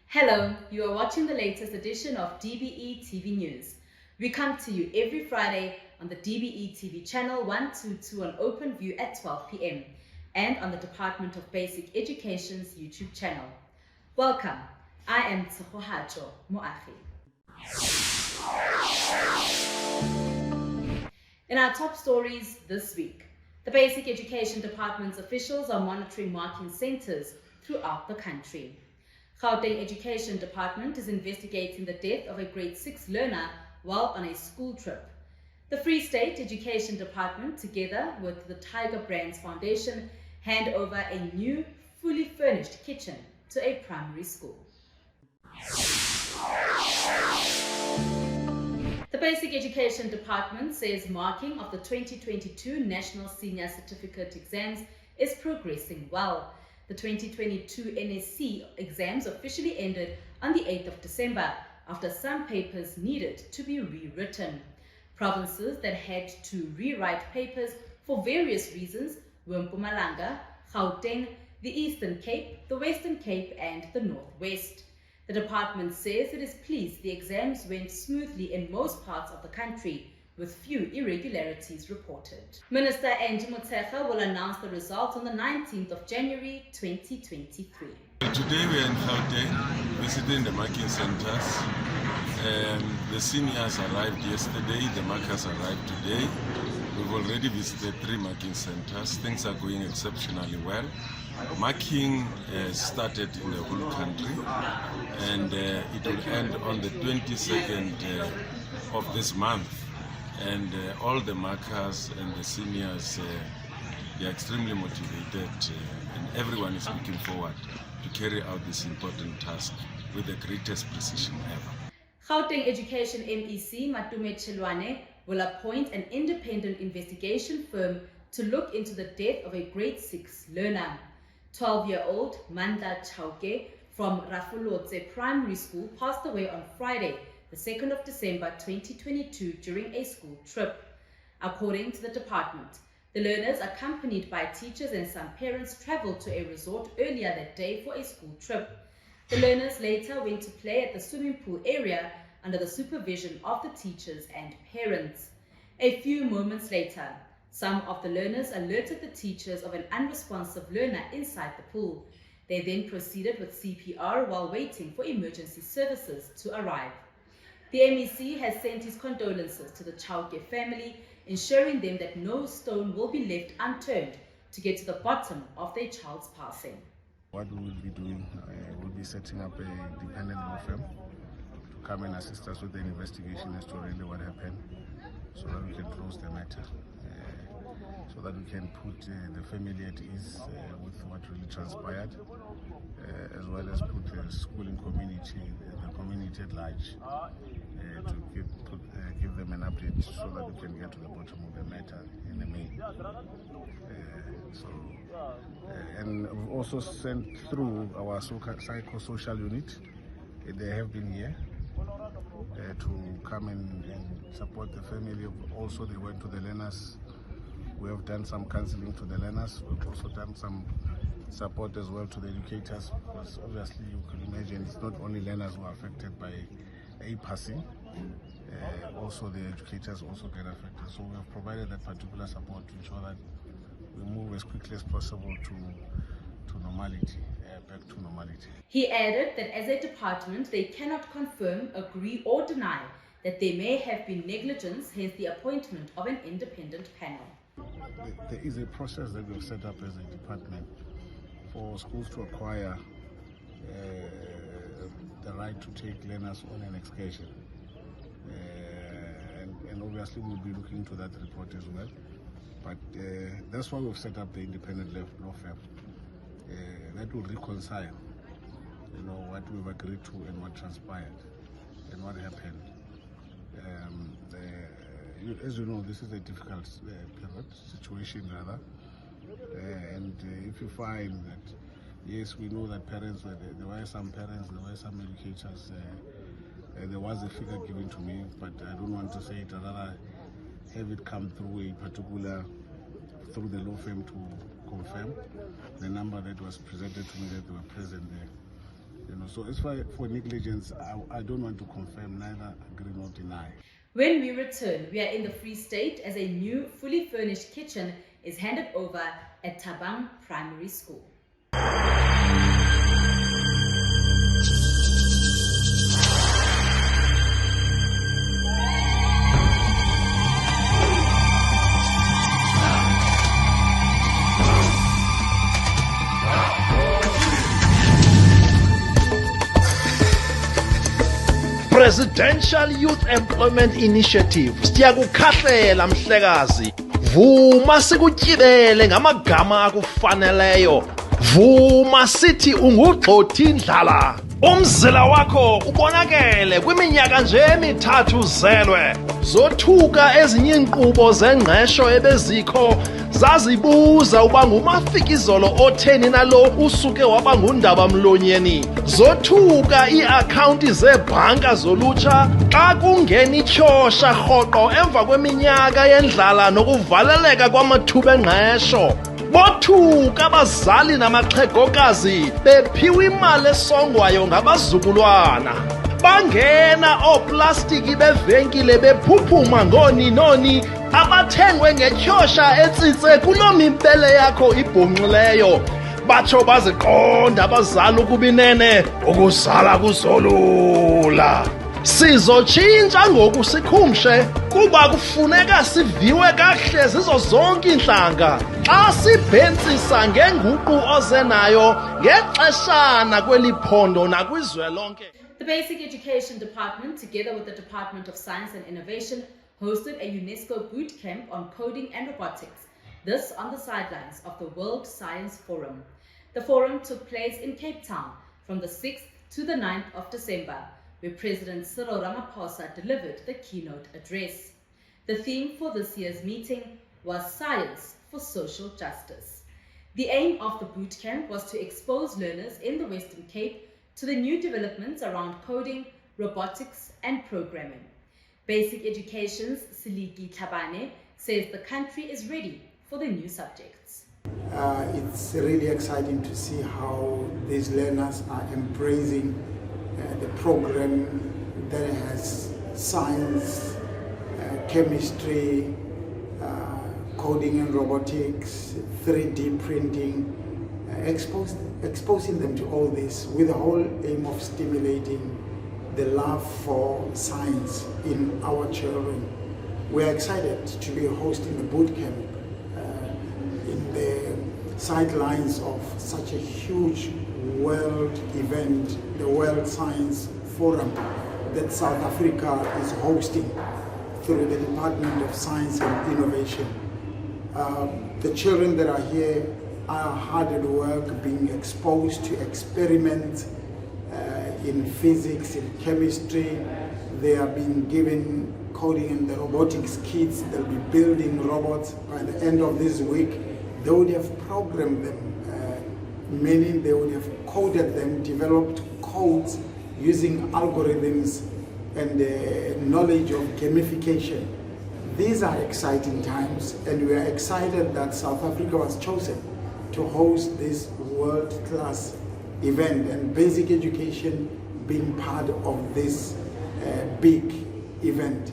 Hello, you are watching the latest edition of Dbe TV News. We come to you every Friday on the Dbe TV channel 122 on OpenView at 12 p.m. and on the Department of Basic Education's YouTube channel. Welcome, I am Tsohohacho Moafi. In our top stories this week, the Basic Education Department's officials are monitoring marking centers throughout the country. Gauteng Education Department is investigating the death of a grade 6 learner while on a school trip. The Free State Education Department, together with the Tiger Brands Foundation, hand over a new, fully furnished kitchen to a primary school. The Basic Education Department says marking of the 2022 National Senior Certificate exams is progressing well. The 2022 NSC exams officially ended on the 8th of December after some papers needed to be rewritten. Provinces that had to rewrite papers for various reasons were Mpumalanga, Gauteng, the Eastern Cape, the Western Cape, and the Northwest. The department says it is pleased the exams went smoothly in most parts of the country, with few irregularities reported. Minister Angie Motshekga will announce the results on the 19th of January 2023. Today we are in Gauteng, visiting the marking centers. The seniors arrived yesterday, the markers arrived today. We've already visited 3 marking centers. Things are going exceptionally well. Marking started in the whole country, and it will end on the 22nd of this month. And all the markers and the seniors, they are extremely motivated, and everyone is looking forward to carry out this important task with the greatest precision ever. Gauteng Education MEC Matume Chelwane will appoint an independent investigation firm to look into the death of a grade 6 learner. 12-year-old Manda Chauke from Rafulotse Primary School passed away on Friday, the 2nd of December 2022 during a school trip. According to the department, the learners, accompanied by teachers and some parents, traveled to a resort earlier that day for a school trip. The learners later went to play at the swimming pool area under the supervision of the teachers and parents. A few moments later, some of the learners alerted the teachers of an unresponsive learner inside the pool. They then proceeded with CPR while waiting for emergency services to arrive. The MEC has sent his condolences to the Chauke family, ensuring them that no stone will be left unturned to get to the bottom of their child's passing. What we will be doing, we'll be setting up a dependent law firm to come and assist us with the investigation as to really what happened, so that we can close the matter, so that we can put the family at ease with what really transpired, as well as put the schooling community, the community at large, to give them an update so that we can get to the bottom of the matter in the main. And we've also sent through our psychosocial unit. They have been here to come and support the family. Also, they went to the learners. We have done some counseling to the learners. We've also done some support as well to the educators, because obviously you can imagine it's not only learners who are affected by a passing, also the educators also get affected. So we have provided that particular support to ensure that we move as quickly as possible to normality, back to normality. He added that as a department, they cannot confirm, agree or deny that there may have been negligence, hence the appointment of an independent panel. There is a process that we have set up as a department for schools to acquire the right to take learners on an excursion. And obviously we'll be looking into that report as well. But that's why we've set up the independent law firm. That will reconcile, what we've agreed to and what transpired and what happened. as you know, this is a difficult situation rather. And if you find that, yes, we know that parents, there were some parents, there were some educators, there was a figure given to me, but I don't want to say it, rather have it come through through the law firm to confirm the number that was presented to me that they were present there. So as far for negligence, I don't want to confirm, neither agree nor deny. When we return, we are in the Free State as a new fully furnished kitchen is handed over at Thabang Primary School. Presidential Youth Employment Initiative. Siyakukhahlela mhlekazi. Vuma sikutyibele ngamagama akufaneleyo. Vuma sithi ungugxothi indlala. Umzila wakho ubonakele kwiminyaka nje emithathu zelwe. Zothuka ezinye inkqubo zengqesho ebezikho zazibuza uba ngumafikizolo otheni nalo usuke waba ngundaba mlonyeni. Zothuka ii-akhawunti zeebhanka zolutsha xa kungena ityhosha rhoqo emva kweminyaka yendlala nokuvaleleka kwamathuba engqesho. Bothuka abazali namaxhegokazi bephiwa imali esongwayo ngabazukulwana. Bangena ooplastiki bevenkile bephuphuma ngooninoni abathengwe ngetyhosha etsitse kuloo mimpele yakho ibhonxileyo. Batsho baziqonda abazali ukuba inene ukuzala kuzolula. Sizotshintsha ngoku sikhumshe kuba kufuneka siviwe kakuhle zizo zonke iintlanga xa sibhentsisa ngenguqu oze nayo ngexeshana kweli phondo nakwizwe lonke. The Basic Education Department, together with the Department of Science and Innovation, hosted a UNESCO boot camp on coding and robotics, this on the sidelines of the World Science Forum. The forum took place in Cape Town from the 6th to the 9th of December, where President Cyril Ramaphosa delivered the keynote address. The theme for this year's meeting was Science for Social Justice. The aim of the boot camp was to expose learners in the Western Cape to the new developments around coding, robotics, and programming. Basic Education's Siliki Tlhabane says the country is ready for the new subjects. It's really exciting to see how these learners are embracing the program that has science, chemistry, coding and robotics, 3D printing, exposing them to all this with the whole aim of stimulating the love for science in our children. We are excited to be hosting the boot camp in the sidelines of such a huge world event, the World Science Forum that South Africa is hosting through the Department of Science and Innovation. The children that are here are hard at work, being exposed to experiments in physics, in chemistry. They are being given coding and the robotics kits. They'll be building robots by the end of this week. They would have programmed them, meaning they would have coded them, developed codes using algorithms and the knowledge of gamification. These are exciting times, and we are excited that South Africa was chosen to host this world-class event, and basic education being part of this big event.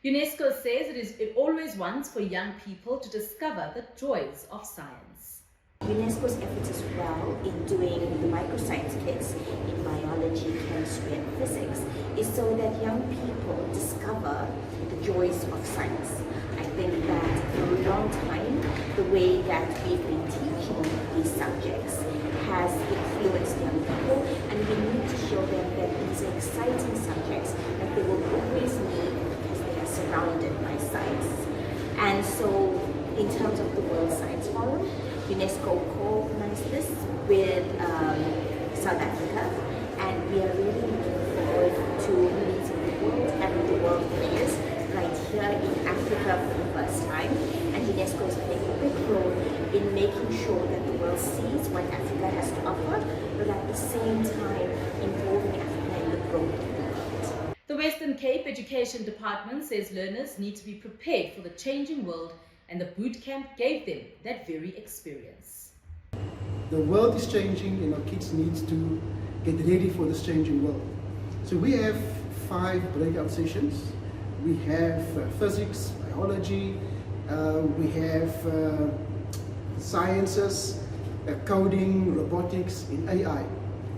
UNESCO says it always wants for young people to discover the joys of science. UNESCO's efforts as well in doing the microscience kits in biology, chemistry and physics is so that young people discover the joys of science. I think that for a long time, the way that we've been teaching these subjects has influenced young people, and we need to show them that these are exciting subjects that they will always need because they are surrounded by science. And so in terms of the World Science Forum, UNESCO co-organized this with South Africa, and we are really looking forward to meeting the world and the world players right here in Africa for the first time, and UNESCO is playing a big role in making sure that the world sees what Africa has to offer, but at the same time involving Africa in the growth of the world. The Western Cape Education Department says learners need to be prepared for the changing world, and the boot camp gave them that very experience. The world is changing and our kids need to get ready for this changing world. So we have 5 breakout sessions. We have physics, biology, we have sciences, coding, robotics, and AI.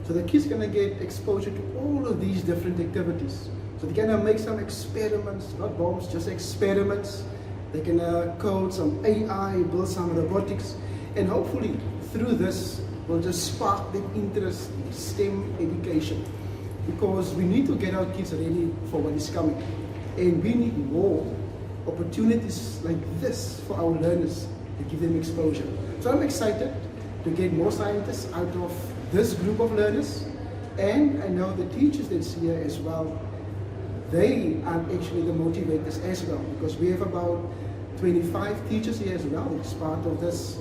So the kids are going to get exposure to all of these different activities. So they're going to make some experiments, not bombs, just experiments. They're going to code some AI, build some robotics, and hopefully through this will just spark the interest in STEM education, because we need to get our kids ready for what is coming, and we need more opportunities like this for our learners to give them exposure. So I'm excited to get more scientists out of this group of learners, and I know the teachers that's here as well, they are actually the motivators as well, because we have about 25 teachers here as well as part of this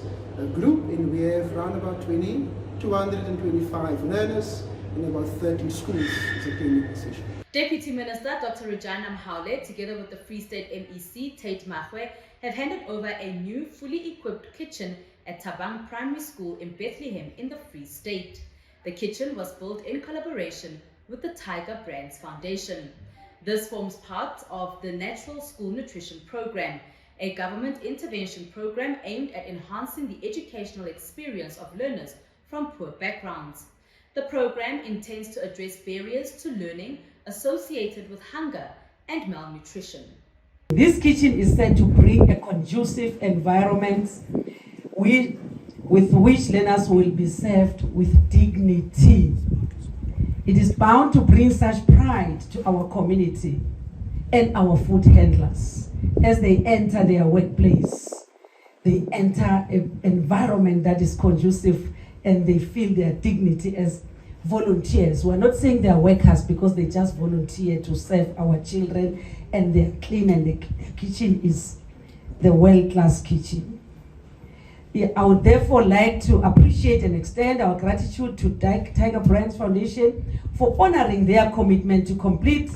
group, and we have around about 225 learners in about 13 schools attending the session. Deputy Minister Dr. Rejana Mhaule, together with the Free State MEC Tate Mahwe, have handed over a new fully equipped kitchen at Tabang Primary School in Bethlehem in the Free State. The kitchen was built in collaboration with the Tiger Brands Foundation. This forms part of the Natural School Nutrition Program, a government intervention program aimed at enhancing the educational experience of learners from poor backgrounds. The program intends to address barriers to learning associated with hunger and malnutrition. This kitchen is said to bring a conducive environment with which learners will be served with dignity. It is bound to bring such pride to our community and our food handlers as they enter their workplace. They enter an environment that is conducive and they feel their dignity as volunteers. We're not saying they're workers because they just volunteer to serve our children, and they're clean, and the kitchen is the world-class kitchen. I would therefore like to appreciate and extend our gratitude to Tiger Brands Foundation for honoring their commitment to complete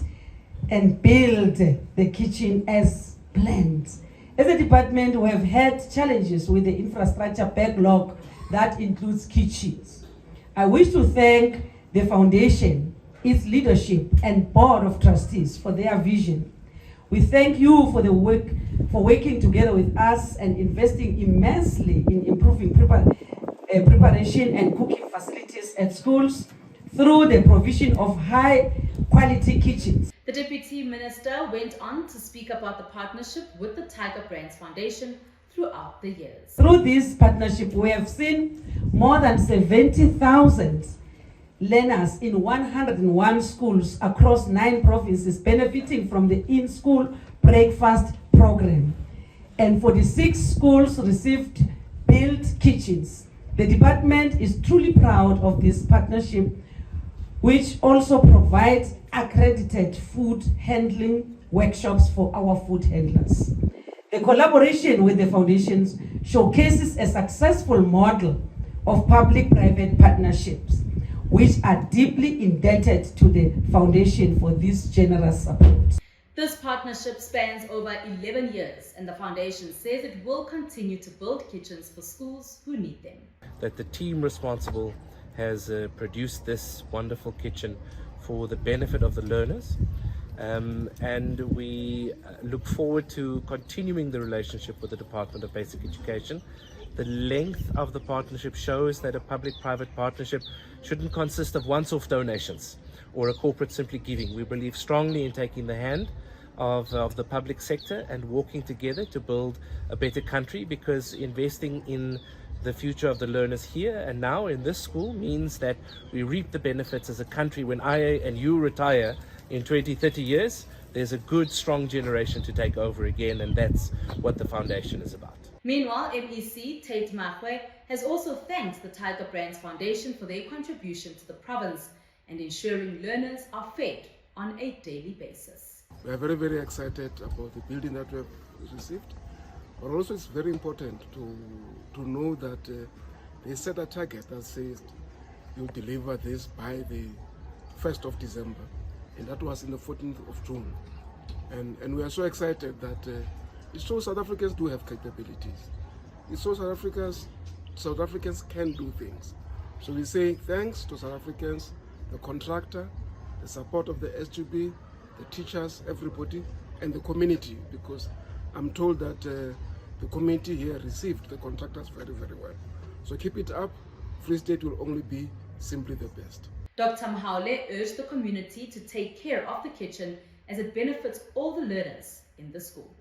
and build the kitchen as planned. As a department, we have had challenges with the infrastructure backlog that includes kitchens. I wish to thank the foundation, its leadership, and board of trustees for their vision. We thank you for the work, for working together with us and investing immensely in improving preparation and cooking facilities at schools through the provision of high-quality kitchens. The Deputy Minister went on to speak about the partnership with the Tiger Brands Foundation throughout the years. Through this partnership, we have seen more than 70,000 learners in 101 schools across 9 provinces benefiting from the in-school breakfast program. And 46 schools received built kitchens. The department is truly proud of this partnership, which also provides accredited food handling workshops for our food handlers. The collaboration with the foundations showcases a successful model of public-private partnerships, which are deeply indebted to the foundation for this generous support. This partnership spans over 11 years, and the foundation says it will continue to build kitchens for schools who need them. That the team responsible has produced this wonderful kitchen for the benefit of the learners, and we look forward to continuing the relationship with the Department of Basic Education. The length of the partnership shows that a public-private partnership shouldn't consist of once-off donations or a corporate simply giving. We believe strongly in taking the hand of the public sector and walking together to build a better country, because investing in the future of the learners here and now in this school means that we reap the benefits as a country. When I and you retire in 20, 30 years, there's a good, strong generation to take over again, and that's what the foundation is about. Meanwhile, MEC Tate Mahwe has also thanked the Tiger Brands Foundation for their contribution to the province and ensuring learners are fed on a daily basis. We are very, very excited about the building that we have received. But also it's very important to know that they set a target that says you'll deliver this by the 1st of December. And that was in the 14th of June. And we are so excited that it shows South Africans do have capabilities. It shows South Africans can do things. So we say thanks to South Africans, the contractor, the support of the SGB, the teachers, everybody, and the community, because I'm told that the community here received the contractors very, very well. So keep it up. Free State will only be simply the best. Dr. Mhaule urged the community to take care of the kitchen as it benefits all the learners in the school.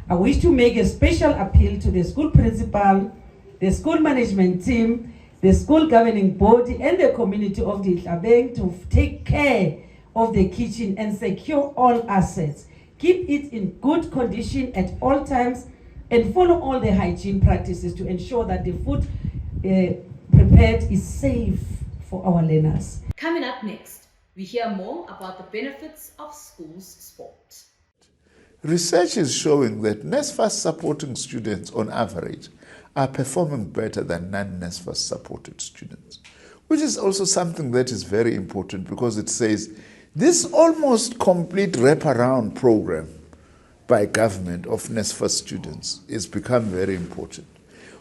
I wish to make a special appeal to the school principal, the school management team, the school governing body, and the community of the Tlabeng to take care of the kitchen and secure all assets. Keep it in good condition at all times and follow all the hygiene practices to ensure that the food prepared is safe for our learners. Coming up next, we hear more about the benefits of schools sport. Research is showing that NSFAS supporting students on average are performing better than non-NSFAS supported students, which is also something that is very important because it says this almost complete wraparound program by government of NSFAS students is become very important.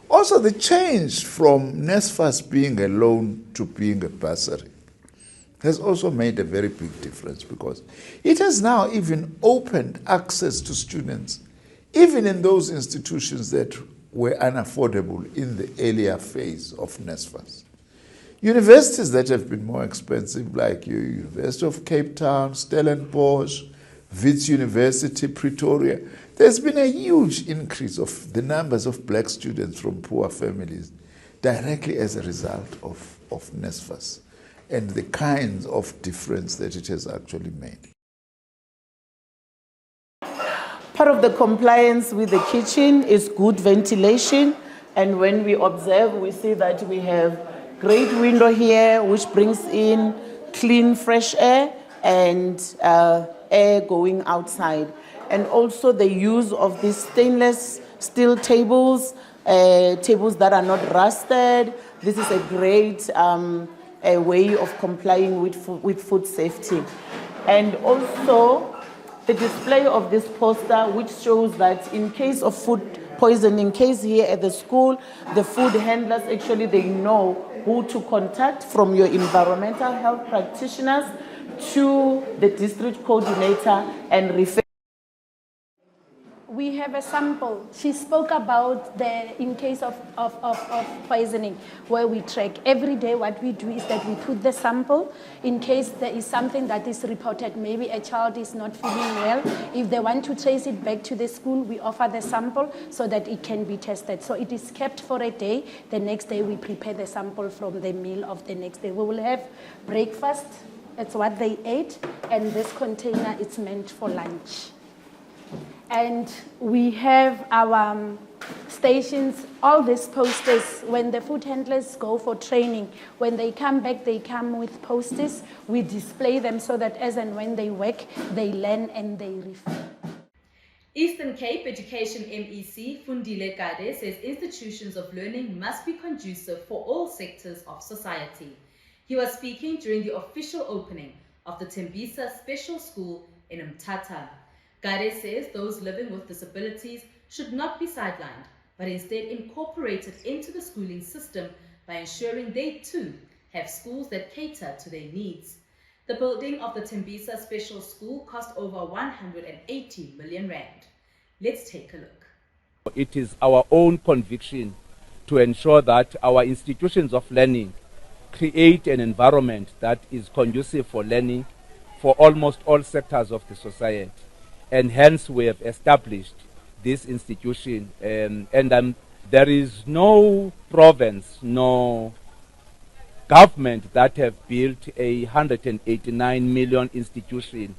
Also, the change from NSFAS being a loan to being a bursary has also made a very big difference because it has now even opened access to students, even in those institutions that were unaffordable in the earlier phase of NSFAS. Universities that have been more expensive, like University of Cape Town, Stellenbosch, Wits University, Pretoria, there's been a huge increase of the numbers of black students from poor families directly as a result of NSFAS and the kinds of difference that it has actually made. Part of the compliance with the kitchen is good ventilation, and when we observe, we see that we have great window here which brings in clean fresh air and air going outside. And also the use of these stainless steel tables, tables that are not rusted. This is a great a way of complying with food safety. And also the display of this poster which shows that in case of food poisoning case here at the school, the food handlers actually they know who to contact, from your environmental health practitioners to the district coordinator and refer. We have a sample. She spoke about in case of poisoning, where we track. Every day what we do is that we put the sample in case there is something that is reported. Maybe a child is not feeling well. If they want to trace it back to the school, we offer the sample so that it can be tested. So it is kept for a day. The next day we prepare the sample from the meal of the next day. We will have breakfast. It's what they ate. And this container is meant for lunch. And we have our stations, all these posters, when the food handlers go for training, when they come back, they come with posters. We display them so that as and when they work, they learn and they refer. Eastern Cape Education MEC Fundile Gade says institutions of learning must be conducive for all sectors of society. He was speaking during the official opening of the Tembisa Special School in Mthatha. Gade says those living with disabilities should not be sidelined, but instead incorporated into the schooling system by ensuring they too have schools that cater to their needs. The building of the Tembisa Special School cost over 180 million rand. Let's take a look. It is our own conviction to ensure that our institutions of learning create an environment that is conducive for learning for almost all sectors of the society. And hence we have established this institution, and there is no province, no government that have built a 189 million institution